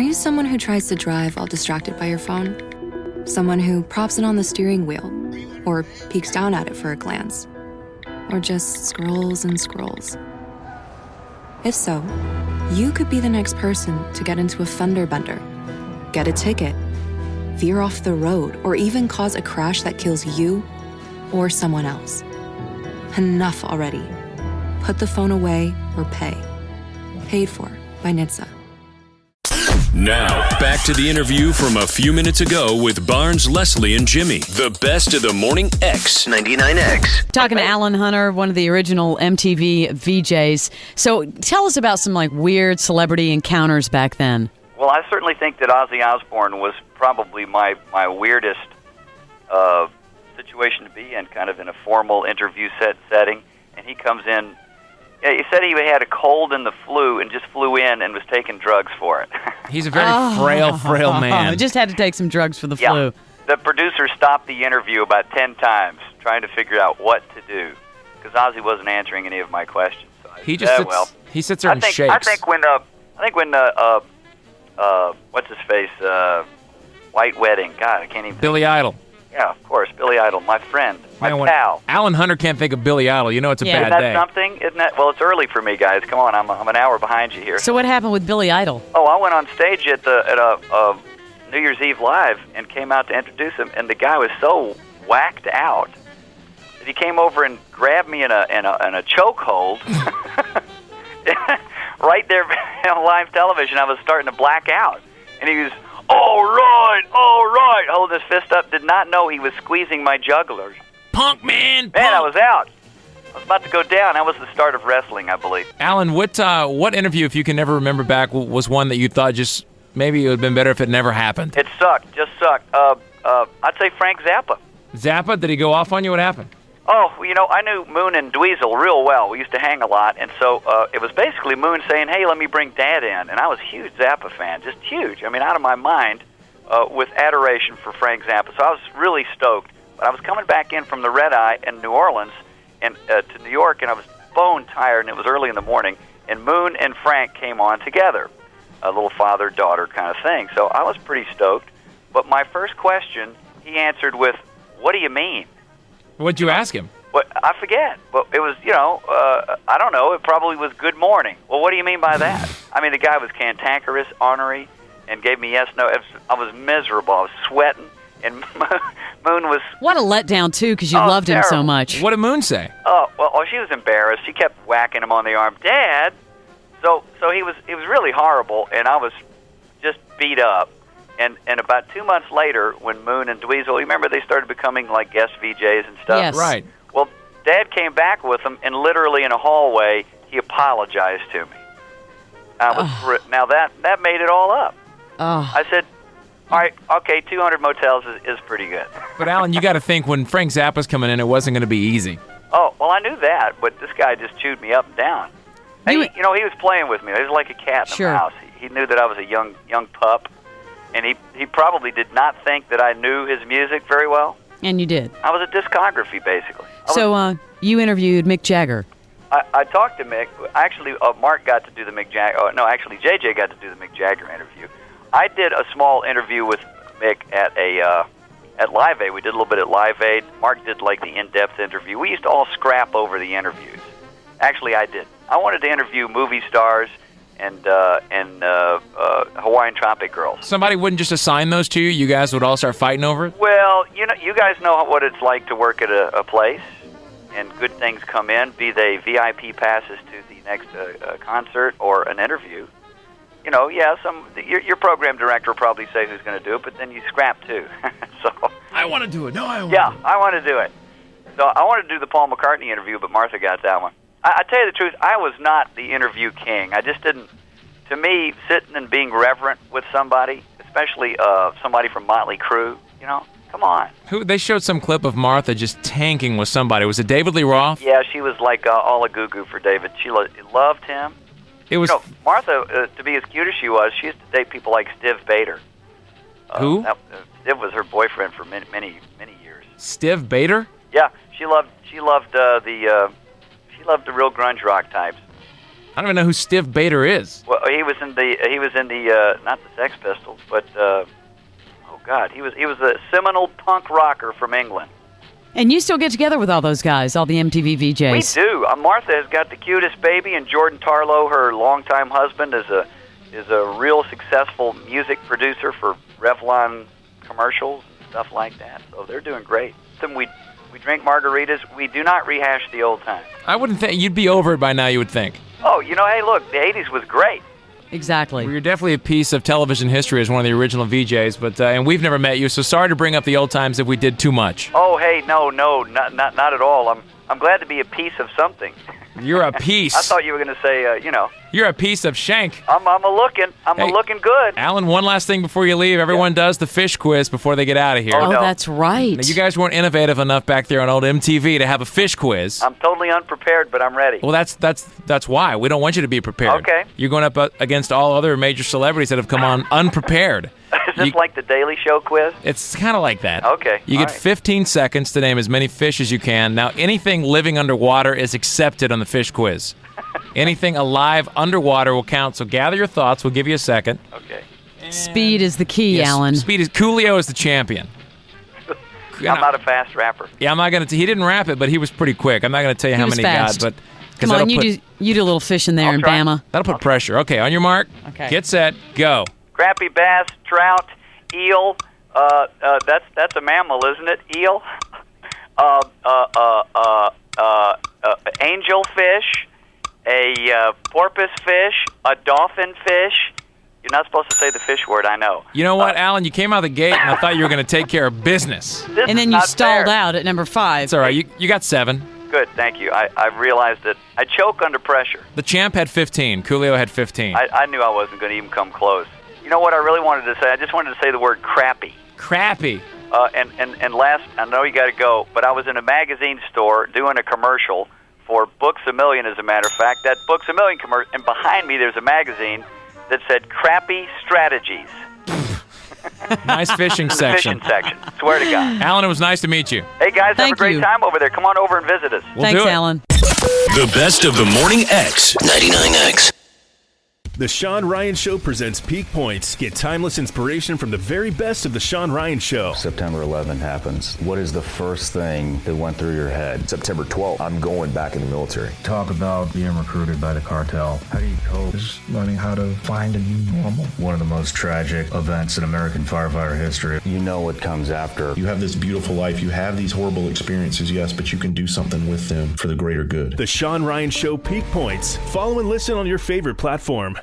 Are you someone who tries to drive while distracted by your phone? Someone who props it on the steering wheel or peeks down at it for a glance? Or just scrolls and scrolls? If so, you could be the next person to get into a fender bender, get a ticket, veer off the road, or even cause a crash that kills you or someone else. Enough already. Put the phone away or pay. Paid for by NHTSA. Now, back to the interview from a few minutes ago with Barnes, Leslie, and Jimmy. The best of the morning X. 99X. Talking to Alan Hunter, one of the original MTV VJs. So tell us about some weird celebrity encounters back then. Well, I certainly think that Ozzy Osbourne was probably my weirdest situation to be in, kind of in a formal interview setting. And he comes in. He said he had a cold and the flu and just flew in and was taking drugs for it. He's a very frail man. Just had to take some drugs for the flu. The producer stopped the interview about 10 times trying to figure out what to do because Ozzy wasn't answering any of my questions. So he sits there and shakes. I think when what's his face, White Wedding. God, I can't even. Billy Idol. Yeah, of course, Billy Idol, my friend, my pal. Alan Hunter can't think of Billy Idol. You know it's a bad day. Isn't that something? Isn't that? Well, it's early for me, guys. Come on, I'm an hour behind you here. So what happened with Billy Idol? Oh, I went on stage at a New Year's Eve live and came out to introduce him, and the guy was so whacked out that he came over and grabbed me in a chokehold right there on live television. I was starting to black out, and he was. All right, holding his fist up, did not know he was squeezing my jugular. Punk, man! Man, I was out. I was about to go down. That was the start of wrestling, I believe. Alan, what interview, if you can never remember back, was one that you thought just maybe it would have been better if it never happened? It sucked, just sucked. I'd say Frank Zappa. Zappa? Did he go off on you? What happened? Oh, I knew Moon and Dweezil real well. We used to hang a lot, and so it was basically Moon saying, hey, let me bring Dad in. And I was a huge Zappa fan, just huge. I mean, out of my mind with adoration for Frank Zappa. So I was really stoked. But I was coming back in from the Red Eye in New Orleans and to New York, and I was bone tired, and it was early in the morning, and Moon and Frank came on together, a little father-daughter kind of thing. So I was pretty stoked. But my first question, he answered with, what do you mean? What'd you ask him? Well, I forget. But it was, I don't know. It probably was good morning. Well, what do you mean by that? I mean, the guy was cantankerous, ornery, and gave me yes, no. I was miserable. I was sweating, and Moon was... What a letdown, too, because you loved him so much. What did Moon say? Well, she was embarrassed. She kept whacking him on the arm. Dad! So he was really horrible, and I was just beat up. And about 2 months later, when Moon and Dweezil, remember they started becoming like guest VJs and stuff? Yes. Right. Well, Dad came back with them, and literally in a hallway, he apologized to me. Now that made it all up. I said, all right, okay, 200 motels is pretty good. But Alan, you got to think when Frank Zappa's coming in, it wasn't going to be easy. Oh, well, I knew that, but this guy just chewed me up and down. He was playing with me. He was like a cat in the mouse. He knew that I was a young pup. And he probably did not think that I knew his music very well. And you did. I was a discography, basically. You interviewed Mick Jagger. I talked to Mick. Actually, Mark got to do the Mick Jagger. Actually, JJ got to do the Mick Jagger interview. I did a small interview with Mick at Live Aid. We did a little bit at Live Aid. Mark did like the in-depth interview. We used to all scrap over the interviews. Actually, I did. I wanted to interview movie stars and Hawaiian Tropic Girls. Somebody wouldn't just assign those to you? You guys would all start fighting over it? Well, you guys know what it's like to work at a place, and good things come in, be they VIP passes to the next concert or an interview. Your program director will probably say who's going to do it, but then you scrap too. So I want to do it. No, I want. Yeah, I want to do it. So I wanted to do the Paul McCartney interview, but Martha got that one. I tell you the truth, I was not the interview king. I just didn't. To me, sitting and being reverent with somebody, especially somebody from Motley Crue, come on. They showed some clip of Martha just tanking with somebody. Was it David Lee Roth? Yeah, she was like all a goo-goo for David. She loved him. It was Martha, to be as cute as she was, she used to date people like Stiv Bader. Who? Stiv was her boyfriend for many, many, many years. Stiv Bader? Yeah, she loved the real grunge rock types. I don't even know who Stiv Bader is. Well, he was in the not the Sex Pistols, but oh God, he was a seminal punk rocker from England. And you still get together with all those guys, all the MTV VJs? We do. Martha has got the cutest baby, and Jordan Tarlow, her longtime husband, is a real successful music producer for Revlon commercials and stuff like that. So they're doing great. Then we drink margaritas. We do not rehash the old times. I wouldn't think you'd be over it by now. You would think. Oh, hey, look, the '80s was great. Exactly. Well, you're definitely a piece of television history as one of the original VJs, but and we've never met you, so sorry to bring up the old times if we did too much. Oh, hey, no, not at all. I'm glad to be a piece of something. You're a piece. I thought you were going to say, You're a piece of shank. I'm looking good. Alan, one last thing before you leave. Everyone does the fish quiz before they get out of here. Oh, no. That's right. Now, you guys weren't innovative enough back there on old MTV to have a fish quiz. I'm totally unprepared, but I'm ready. Well, that's why. We don't want you to be prepared. Okay. You're going up against all other major celebrities that have come on unprepared. Is this like the Daily Show quiz? It's kind of like that. Okay. You all get right. 15 seconds to name as many fish as you can. Now, anything living underwater is accepted on the fish quiz. Anything alive underwater will count, so gather your thoughts. We'll give you a second. Okay. Speed is the key, Yes, Alan. Coolio is the champion. I'm not a fast rapper. Yeah, I'm not going to. He didn't rap it, but he was pretty quick. I'm not going to tell you He how was many fast. he got, but Come on, you do a little fish in there I'll in try. Bama. that'll put pressure. Okay, on your mark. Okay. Get set. Go. Crappie, bass, trout, eel. That's a mammal, isn't it? Eel. Angelfish, a porpoise fish, a dolphin fish. You're not supposed to say the fish word, I know. You know what, Alan? You came out of the gate, and I thought you were going to take care of business. This And is then you not stalled fair. out at number 5. It's all right. You got 7. Good, thank you. I realized that I choke under pressure. The champ had 15. Coolio had 15. I knew I wasn't going to even come close. You know what I really wanted to say? I just wanted to say the word crappy. Crappy. And last, I know you got to go, but I was in a magazine store doing a commercial for Books A Million, as a matter of fact. That Books A Million commercial, and behind me there's a magazine that said Crappy Strategies. Nice fishing The section. fishing section. Swear to God. Alan, it was nice to meet you. Hey, guys, have a Thank great you. time over there. Come on over and visit us. We'll Thanks, do it. Alan. The best of the Morning X. 99X. The Sean Ryan Show presents Peak Points. Get timeless inspiration from the very best of The Sean Ryan Show. September 11th happens. What is the first thing that went through your head? September 12th, I'm going back in the military. Talk about being recruited by the cartel. How do you cope? Just learning how to find a new normal. One of the most tragic events in American firefighter history. You know what comes after. You have this beautiful life. You have these horrible experiences, yes, but you can do something with them for the greater good. The Sean Ryan Show Peak Points. Follow and listen on your favorite platform.